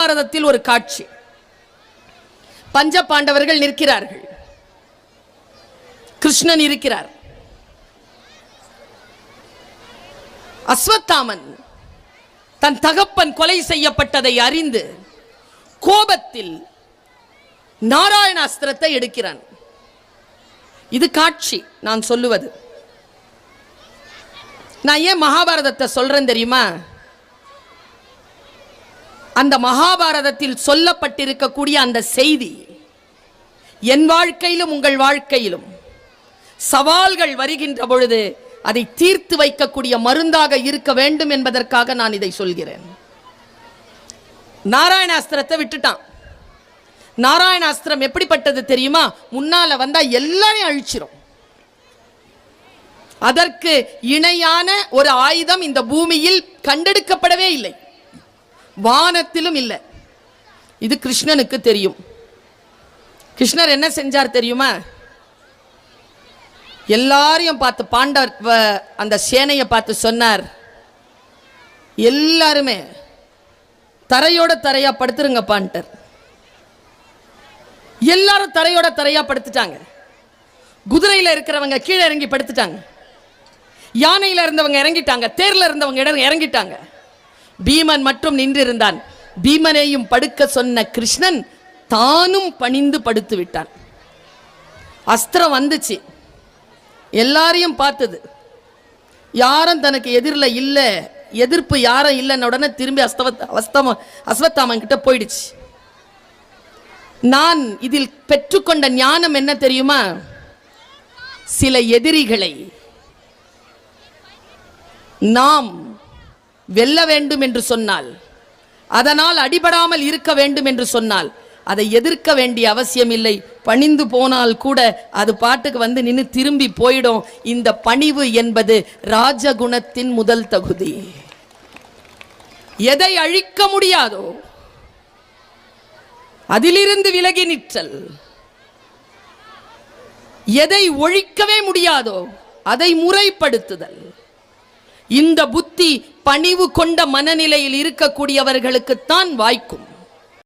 பாரதத்தில் ஒரு காட்சி. பஞ்ச பாண்டவர்கள் நிற்கிறார்கள், கிருஷ்ணன் இருக்கிறார். அஸ்வத்தாமன் தன் தகப்பன் கொலை செய்யப்பட்டதை அறிந்து கோபத்தில் நாராயணாஸ்திரத்தை எடுக்கிறான். இது காட்சி நான் சொல்லுவது. நான் ஏன் மகாபாரதத்தை சொல்றேன் தெரியுமா? அந்த மகாபாரதத்தில் சொல்லப்பட்டிருக்கக்கூடிய அந்த செய்தி என் வாழ்க்கையிலும் உங்கள் வாழ்க்கையிலும் சவால்கள் வருகின்ற பொழுது அதை தீர்த்து வைக்கக்கூடிய மருந்தாக இருக்க வேண்டும் என்பதற்காக நான் இதை சொல்கிறேன். நாராயணாஸ்திரத்தை விட்டுட்டான். நாராயணாஸ்திரம் எப்படிப்பட்டது தெரியுமா? முன்னால வந்தா எல்லாரையும் அழிச்சிரும். அதற்கு இணையான ஒரு ஆயுதம் இந்த பூமியில் கண்டெடுக்கப்படவே இல்லை, வானத்திலும் இல்லை. இது கிருஷ்ணனுக்கு தெரியும். கிருஷ்ணர் என்ன செஞ்சார் தெரியுமா? எல்லாரையும் பார்த்து, பாண்டவர் அந்த சேனையை பார்த்து சொன்னார், எல்லாருமே தரையோட தரையா படுத்துருங்கப்பான்ட்டார். எல்லாரும் தரையோட தரையா படுத்துட்டாங்க. குதிரையில இருக்கிறவங்க கீழே இறங்கி படுத்துட்டாங்க, யானையில இருந்தவங்க இறங்கிட்டாங்க, தேர்ல இருந்தவங்க இறங்கிட்டாங்க. பீமன் மட்டும் நின்றிருந்தான். பீமனையும் படுக்க சொன்ன கிருஷ்ணன் தானும் பணிந்து படுத்து விட்டான். அஸ்திரம் வந்துச்சு, எல்லாரையும் பார்த்தது. யாரும் தனக்கு எதிரில் இல்லை, எதிர்ப்பு யாரும் இல்லைன்னு உடனே திரும்பி அஸ்வத்தாமன் கிட்ட போயிடுச்சு. நான் இதில் பெற்றுக்கொண்ட ஞானம் என்ன தெரியுமா? சில எதிரிகளை நாம் வெல்ல வேண்டும் என்று சொன்னால், அதனால் அடிபடாமல் இருக்க வேண்டும் என்று சொன்னால் அதை எதிர்க்க வேண்டிய அவசியம் இல்லை. பணிந்து போனால் கூட அது பாட்டுக்கு வந்து நின்று திரும்பி போயிடும். இந்த பணிவு என்பது ராஜகுணத்தின் முதல் தகுதி. எதை அழிக்க முடியாதோ அதிலிருந்து விலகி நிற்றல், எதை ஒழிக்கவே முடியாதோ அதை முறைப்படுத்துதல். இந்த புத்தி பணிவு கொண்ட மனநிலையில் இருக்கக்கூடியவர்களுக்குத்தான் வாய்க்கும்.